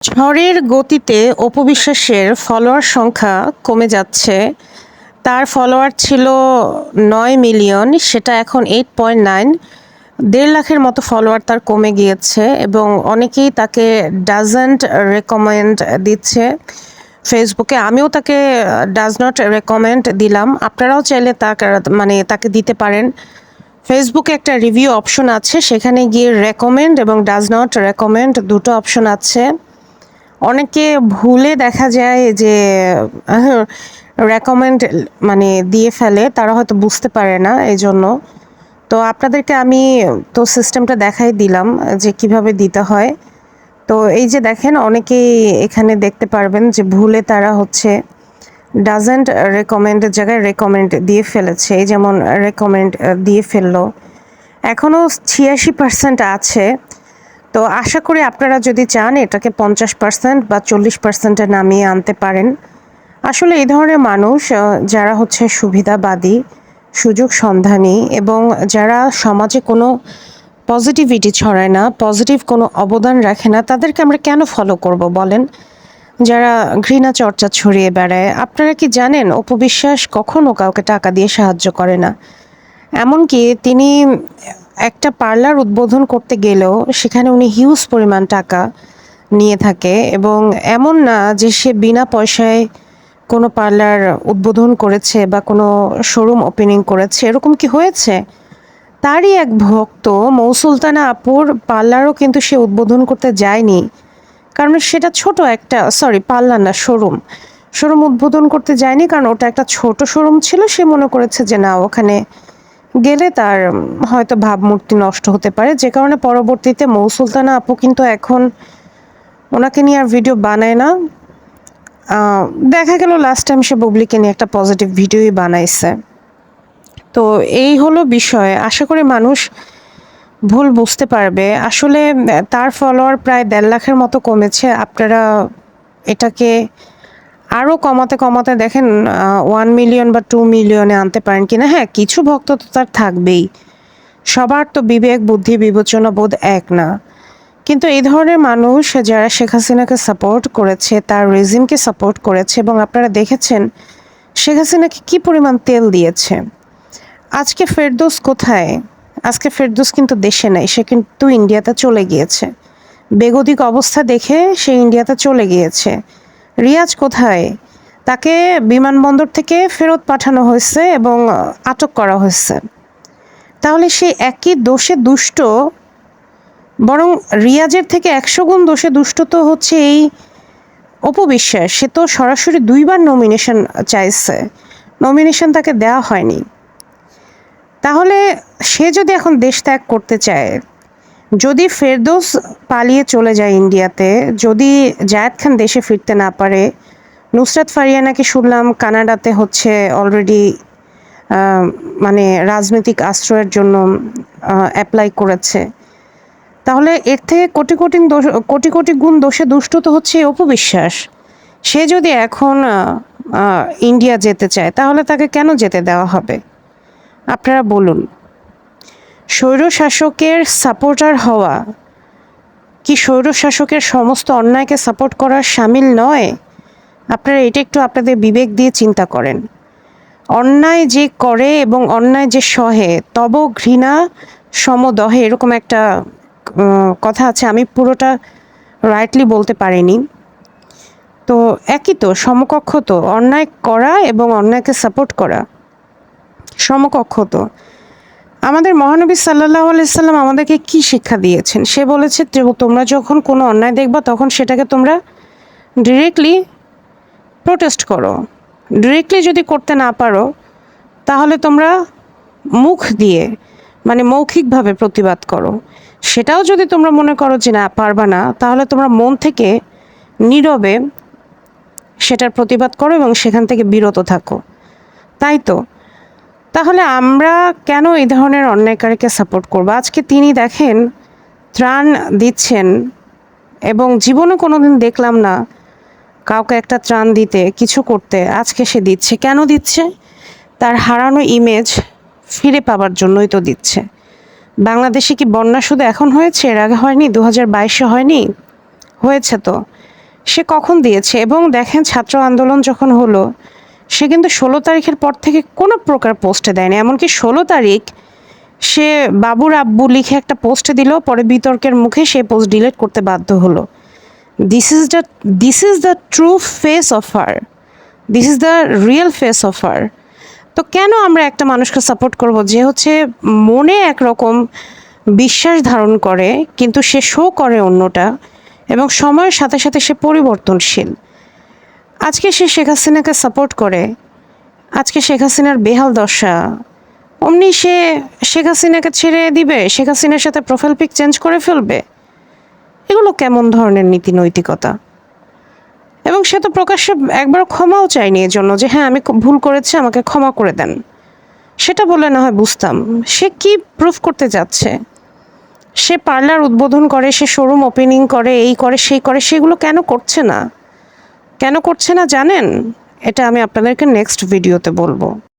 ঝড়ের গতিতে অপু বিশ্বাসের ফলোয়ার সংখ্যা কমে যাচ্ছে। তার ফলোয়ার ছিল ৯ মিলিয়ন, সেটা এখন 8.9। ১.৫ লাখের মতো ফলোয়ার তার কমে গিয়েছে এবং অনেকেই তাকে ডাজন্ট রেকমেন্ড দিচ্ছে ফেসবুকে। আমিও তাকে ডাজ নট রেকমেন্ড দিলাম। আপনারাও চাইলে তাকে দিতে পারেন। ফেসবুকে একটা রিভিউ অপশন আছে, সেখানে গিয়ে রেকমেন্ড এবং ডাজ নট রেকমেন্ড দুটো অপশন আছে। অনেকে ভুলে দেখা যায় যে রেকমেন্ড দিয়ে ফেলে, তারা হয়তো বুঝতে পারে না এই জন্য। তো আপনাদেরকে আমি সিস্টেমটা দেখাই দিলাম যে কিভাবে দিতে হয়। তো এই যে দেখেন, অনেকেই এখানে দেখতে পারবেন যে ভুলে তারা ডাজন্ট রেকমেন্ডের জায়গায় রেকমেন্ড দিয়ে ফেলেছে। এই যেমন রেকমেন্ড দিয়ে ফেললো। এখনও ৮৬% আছে। তো আশা করি আপনারা যদি চান এটাকে ৫০% বা ৪০%-এ নামিয়ে আনতে পারেন। আসলে এই ধরনের মানুষ যারা সুবিধাবাদী, সুযোগ সন্ধানী এবং যারা সমাজে কোনো পজিটিভিটি ছড়ায় না, পজিটিভ কোনো অবদান রাখে না, তাদেরকে আমরা কেন ফলো করব বলেন? যারা ঘৃণা চর্চা ছড়িয়ে বেড়ায়। আপনারা কি জানেন অপু বিশ্বাস কখনো কাউকে টাকা দিয়ে সাহায্য করে না? এমনকি তিনি একটা পার্লার উদ্বোধন করতে গেলেও সেখানে উনি হিউজ পরিমাণ টাকা নিয়ে থাকে এবং এমন না যে সে বিনা পয়সায় কোনো পার্লার উদ্বোধন করেছে বা কোনো শোরুম ওপেনিং করেছে, এরকম কি হয়েছে? তারই এক ভক্ত মৌসুলতানা আপুর পার্লারও কিন্তু সে উদ্বোধন করতে যায়নি, কারণ সেটা ছোট একটা পার্লার না, শোরুম উদ্বোধন করতে যায়নি, কারণ ওটা একটা ছোট শোরুম ছিল। সে মনে করেছে যে না, ওখানে গেলে তার হয়তো ভাবমূর্তি নষ্ট হতে পারে, যে কারণে পরবর্তীতে মৌসুলতানা আপু কিন্তু এখন ওনাকে নিয়ে আর ভিডিও বানায় না। দেখা গেল লাস্ট টাইম সে বুবলিকে নিয়ে একটা পজিটিভ ভিডিওই বানাইছে। তো এই হলো বিষয়। আশা করি মানুষ ভুল বুঝতে পারবে। আসলে তার ফলোয়ার প্রায় ১.৫ লাখের মতো কমেছে। আপনারা এটাকে আরও কমাতে কমাতে দেখেন 1 মিলিয়ন বা 2 মিলিয়নে আনতে পারেন কিনা। হ্যাঁ, কিছু ভক্ত তো তার থাকবেই, সবার তো বিবেক বুদ্ধি বিবেচনা বোধ এক না। কিন্তু এই ধরনের মানুষ যারা শেখ হাসিনাকে সাপোর্ট করেছে, তার রেজিমকে সাপোর্ট করেছে, এবং আপনারা দেখেছেন শেখ হাসিনাকে কী পরিমাণ তেল দিয়েছে। আজকে ফেরদৌস কোথায়? আজকে ফেরদৌস কিন্তু দেশে নাই, সে কিন্তু ইন্ডিয়াতে চলে গিয়েছে। বেগতিক অবস্থা দেখে সে ইন্ডিয়াতে চলে গিয়েছে। রিয়াজ কোথায়? তাকে বিমানবন্দর থেকে ফেরত পাঠানো হয়েছে এবং আটক করা হয়েছে। তাহলে সে একই দোষে দুষ্ট, বরং রিয়াজের থেকে ১০০ গুণ দোষে দুষ্ট তো এই অপু বিশ্বাস। সে তো সরাসরি ২বার নমিনেশন চাইছে, নমিনেশন তাকে দেওয়া হয়নি। তাহলে সে যদি এখন দেশ ত্যাগ করতে চায়, যদি ফেরদৌস পালিয়ে চলে যায় ইন্ডিয়াতে, যদি জায়েদ খান দেশে ফিরতে না পারে, নুসরাত ফারিয়া নাকি শুনলাম কানাডাতে অলরেডি রাজনৈতিক আশ্রয়ের জন্য অ্যাপ্লাই করেছে, তাহলে এর থেকে কোটি কোটি গুণ দোষে দুষ্ট তো অপু বিশ্বাস। সে যদি এখন ইন্ডিয়া যেতে চায়, তাহলে তাকে কেন যেতে দেওয়া হবে? আপনারা বলুন। স্বৈরশাসকের সাপোর্টার হওয়া কি স্বৈরশাসকের সমস্ত অন্যায়কে সাপোর্ট করার শামিল নয়? আপনারা এটা একটু আপনাদের বিবেক দিয়ে চিন্তা করেন। অন্যায় যে করে এবং অন্যায় যে সহে, তব ঘৃণা সমদহে, এরকম একটা কথা আছে। আমি পুরোটা রাইটলি বলতে পারিনি। তো একই তো, সমকক্ষ তো, অন্যায় করা এবং অন্যায়কে সাপোর্ট করা সমকক্ষ তো। আমাদের মহানবী সাল্লাল্লাহু আলাইহি সাল্লাম আমাদেরকে কি শিক্ষা দিয়েছেন? সে বলেছে, তোমরা যখন কোনো অন্যায় দেখবা, তখন সেটাকে তোমরা ডিরেক্টলি প্রোটেস্ট করো। ডিরেক্টলি যদি করতে না পারো, তাহলে তোমরা মুখ দিয়ে মৌখিকভাবে প্রতিবাদ করো। সেটাও যদি তোমরা মনে করো যে না, পারবা না, তাহলে তোমরা মন থেকে নীরবে সেটার প্রতিবাদ করো এবং সেখান থেকে বিরত থাকো। তাই তো। তাহলে আমরা কেন এই ধরনের অন্যায়কারীকে সাপোর্ট করব? আজকে তিনি দেখেন ত্রাণ দিচ্ছেন, এবং জীবনে কোনোদিন দেখলাম না কাউকে একটা ত্রাণ দিতে, কিছু করতে। আজকে সে দিচ্ছে। কেন দিচ্ছে? তার হারানো ইমেজ ফিরে পাবার জন্যই তো দিচ্ছে। বাংলাদেশে কি বন্যা শুধু এখন হয়েছে? এর আগে হয়নি? 2022-এ হয়নি? হয়েছে তো। সে কখন দিয়েছে? এবং দেখেন ছাত্র আন্দোলন যখন হলো, সে কিন্তু 16 তারিখের পর থেকে কোনো প্রকার পোস্টে দেয়নি। এমনকি 16 তারিখ সে বাবুর আব্বু লিখে একটা পোস্ট দিল, পরে বিতর্কের মুখে সেই পোস্ট ডিলিট করতে বাধ্য হলো। This is the true face of her, this is the real face of her. তো কেন আমরা একটা মানুষকে সাপোর্ট করব যে হচ্ছে মনে একরকম বিশ্বাস ধারণ করে কিন্তু সে শো করে অন্যটা, এবং সময়ের সাথে সাথে সে পরিবর্তনশীল। আজকে সে শেখ হাসিনাকে সাপোর্ট করে, আজকে শেখ হাসিনার বেহাল দশা, অমনি সে শেখ হাসিনাকে ছেড়ে দিবে, শেখ হাসিনার সাথে প্রোফাইল পিক চেঞ্জ করে ফেলবে। এগুলো কেমন ধরনের নীতি নৈতিকতা? এবং সে তো প্রকাশ্যে একবার ক্ষমাও চায়নি এর জন্য, যে হ্যাঁ আমি ভুল করেছি, আমাকে ক্ষমা করে দেন। সেটা বলে না হয় বুঝতাম, সে কি প্রুফ করতে যাচ্ছে? সে পার্লার উদ্বোধন করে, সে শোরুম ওপেনিং করে, এই করে সেই করে, সেগুলো কেন করছে না? কেন করছে না জানেন? এটা আমি আপনাদেরকে নেক্সট ভিডিওতে বলবো।